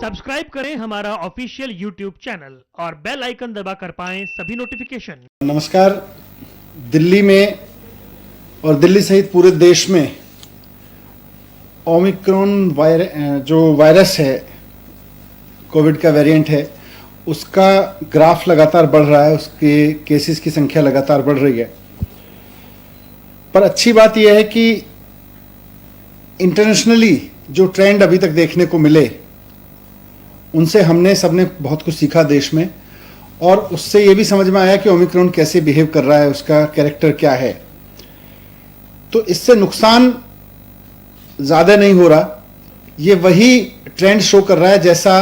Subscribe करें हमारा official YouTube channel और बेल आइकन दबाकर पाएं सभी नोटिफिकेशन। नमस्कार। दिल्ली में और दिल्ली सहित पूरे देश में ओमिक्रॉन जो वायरस है, कोविड का वेरिएंट है, उसका ग्राफ लगातार बढ़ रहा है, उसके केसेस की संख्या लगातार बढ़ रही है। पर अच्छी बात यह है कि इंटरनेशनली जो ट्रेंड अभी तक देखने को मिले, उनसे हमने सबने बहुत कुछ सीखा देश में, और उससे ये भी समझ में आया कि ओमिक्रॉन कैसे बिहेव कर रहा है, उसका कैरेक्टर क्या है। तो इससे नुकसान ज़्यादा नहीं हो रहा, ये वही ट्रेंड शो कर रहा है जैसा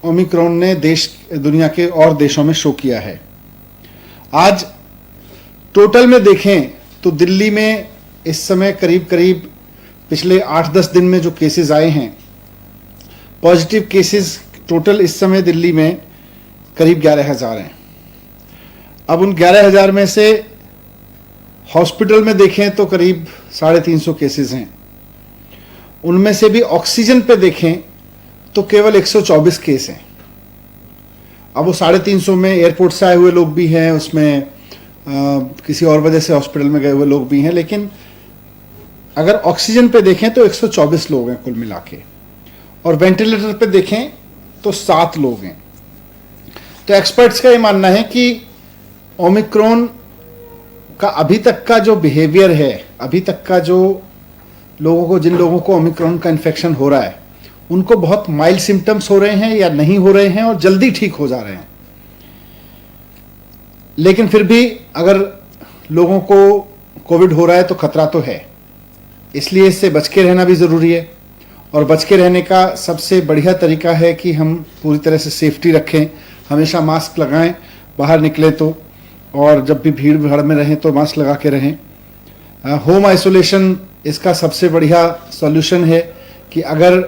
ओमिक्रॉन ने दुनिया के और देशों में शो किया है। आज टोटल में देखें तो दिल्ली में इस समय करीब पिछले 8-10 दिन में जो केसेस आए हैं, पॉजिटिव केसेस टोटल इस समय दिल्ली में करीब 11,000 हैं। अब उन 11,000 में से हॉस्पिटल में देखें तो करीब 350 केसेस हैं। उनमें से भी ऑक्सीजन पे देखें तो केवल 124 केस हैं। अब वो 350 में एयरपोर्ट से आए हुए लोग भी हैं, उसमें किसी और वजह से हॉस्पिटल में गए हुए लोग भी हैं, लेकिन अगर ऑक्सीजन पे देखें तो 124 लोग हैं कुल मिला के, और वेंटिलेटर पे देखें तो 7 लोग हैं। तो एक्सपर्ट्स का ये मानना है कि ओमिक्रॉन का अभी तक का जो बिहेवियर है, अभी तक का जो जिन लोगों को ओमिक्रॉन का इन्फेक्शन हो रहा है, उनको बहुत माइल्ड सिम्टम्स हो रहे हैं या नहीं हो रहे हैं और जल्दी ठीक हो जा रहे हैं। लेकिन फिर भी अगर लोगों को कोविड हो रहा है तो खतरा तो है, इसलिए इससे बच के रहना भी ज़रूरी है। और बच के रहने का सबसे बढ़िया तरीका है कि हम पूरी तरह से सेफ्टी रखें, हमेशा मास्क लगाएं बाहर निकलें तो, और जब भी भीड़ भाड़ में रहें तो मास्क लगा के रहें। होम आइसोलेशन इसका सबसे बढ़िया सॉल्यूशन है कि अगर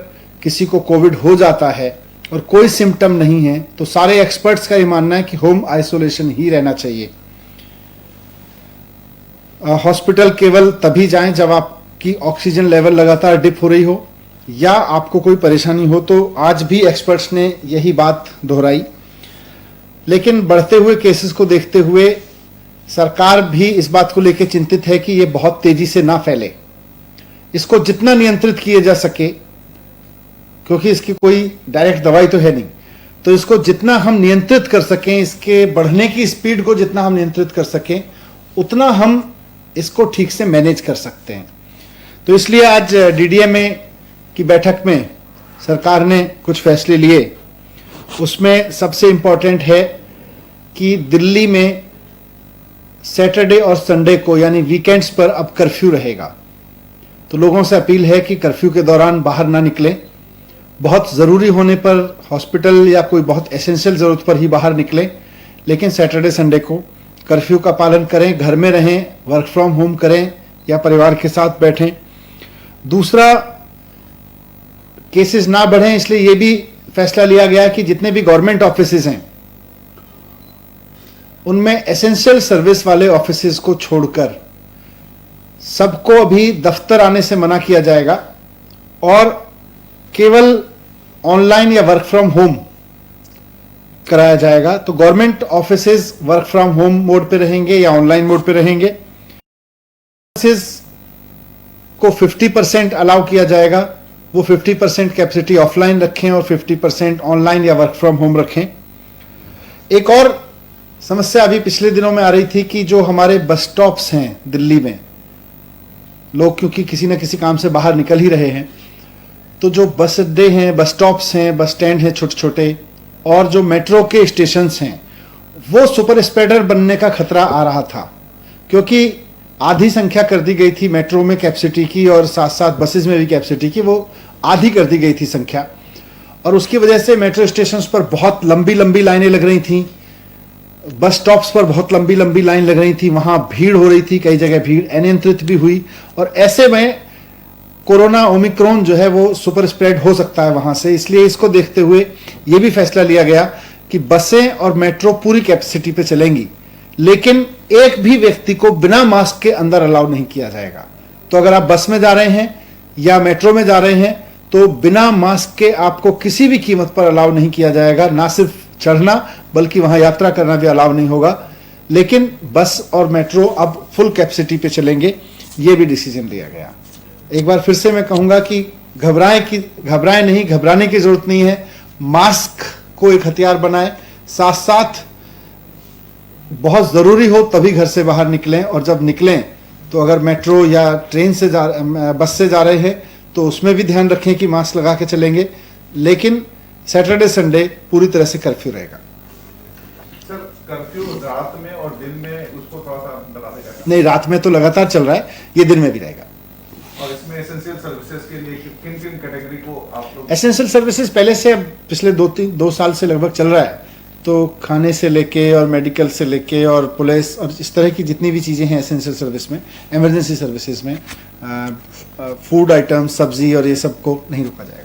किसी को कोविड हो जाता है और कोई सिम्टम नहीं है तो सारे एक्सपर्ट्स का ये मानना है कि होम आइसोलेशन ही रहना चाहिए। हॉस्पिटल केवल तभी जाएं जब आपकी ऑक्सीजन लेवल लगातार डिप हो रही हो या आपको कोई परेशानी हो। तो आज भी एक्सपर्ट्स ने यही बात दोहराई। लेकिन बढ़ते हुए केसेस को देखते हुए सरकार भी इस बात को लेकर चिंतित है कि ये बहुत तेजी से ना फैले, इसको जितना नियंत्रित किया जा सके, क्योंकि इसकी कोई डायरेक्ट दवाई तो है नहीं, तो इसको जितना हम नियंत्रित कर सकें, इसके बढ़ने की स्पीड को जितना हम नियंत्रित कर सकें, उतना हम इसको ठीक से मैनेज कर सकते हैं। तो इसलिए आज डीडीएमए की बैठक में सरकार ने कुछ फैसले लिए। उसमें सबसे इम्पॉर्टेंट है कि दिल्ली में सैटरडे और संडे को यानी वीकेंड्स पर अब कर्फ्यू रहेगा। तो लोगों से अपील है कि कर्फ्यू के दौरान बाहर ना निकलें, बहुत ज़रूरी होने पर हॉस्पिटल या कोई बहुत एसेंशियल ज़रूरत पर ही बाहर निकलें, लेकिन सैटरडे संडे को कर्फ्यू का पालन करें, घर में रहें, वर्क फ्रॉम होम करें या परिवार के साथ बैठें। दूसरा, केसेस ना बढ़ें, इसलिए ये भी फैसला लिया गया कि जितने भी गवर्नमेंट ऑफिसेज हैं उनमें एसेंशियल सर्विस वाले ऑफिसेज को छोड़कर सबको अभी दफ्तर आने से मना किया जाएगा और केवल ऑनलाइन या वर्क फ्रॉम होम कराया जाएगा। तो government offices work from home mode पे रहेंगे या ऑनलाइन मोड पे रहेंगे। ऑफिसेज को 50% अलाउ किया जाएगा, वो 50% कैपेसिटी ऑफलाइन रखें और 50% ऑनलाइन या वर्क फ्रॉम होम रखें। एक और समस्या अभी पिछले दिनों में आ रही थी कि जो हमारे बस स्टॉप्स हैं दिल्ली में, लोग क्योंकि किसी न किसी काम से बाहर निकल ही रहे हैं, तो जो बस अड्डे हैं, बस स्टॉप्स हैं, बस स्टैंड हैं छोटे छोटे, और जो मेट्रो के स्टेशंस हैं, वो सुपर स्प्रेडर बनने का खतरा आ रहा था, क्योंकि आधी संख्या कर दी गई थी मेट्रो में कैपेसिटी की और साथ साथ बसेस में भी कैपेसिटी की, वो आधी कर दी गई थी संख्या, और उसकी वजह से मेट्रो स्टेशंस पर बहुत लंबी लंबी लाइनें लग रही थी, बस स्टॉप्स पर बहुत लंबी लंबी लाइन लग रही थी, वहाँ भीड़ हो रही थी, कई जगह भीड़ अनियंत्रित भी हुई, और ऐसे में कोरोना ओमिक्रॉन जो है वो सुपर स्प्रेड हो सकता है वहाँ से। इसलिए इसको देखते हुए ये भी फैसला लिया गया कि बसें और मेट्रो पूरी कैपेसिटी पे चलेंगी, लेकिन एक भी व्यक्ति को बिना मास्क के अंदर अलाउ नहीं किया जाएगा। तो अगर आप बस में जा रहे हैं या मेट्रो में जा रहे हैं तो बिना मास्क के आपको किसी भी कीमत पर अलाउ नहीं किया जाएगा, ना सिर्फ चढ़ना बल्कि वहां यात्रा करना भी अलाउ नहीं होगा। लेकिन बस और मेट्रो अब फुल कैपेसिटी पे चलेंगे, ये भी डिसीजन लिया गया। एक बार फिर से मैं कहूंगा कि घबराएं नहीं, घबराने की जरूरत नहीं है। मास्क को एक हथियार बनाएं, साथ साथ बहुत जरूरी हो तभी घर से बाहर निकलें, और जब निकलें तो अगर मेट्रो या ट्रेन से बस से जा रहे हैं तो उसमें भी ध्यान रखें कि मास्क लगा के चलेंगे। लेकिन सैटरडे संडे पूरी तरह से कर्फ्यू रहेगा। सर कर्फ्यू रात में और दिन में उसको थोड़ा सा बता देगा? नहीं, रात में तो लगातार चल रहा है, ये दिन में भी रहेगा। और इसमें एसेंशियल सर्विसेज के लिए किन किन कैटेगरी को आप लोग? एसेंशियल सर्विसेज पहले से, अब पिछले 2 साल से लगभग चल रहा है, तो खाने से लेके और मेडिकल से लेके और पुलिस और इस तरह की जितनी भी चीज़ें हैं एसेंशियल सर्विस में, इमरजेंसी सर्विसेज में, फूड आइटम, सब्जी और ये सब को नहीं रोका जाएगा।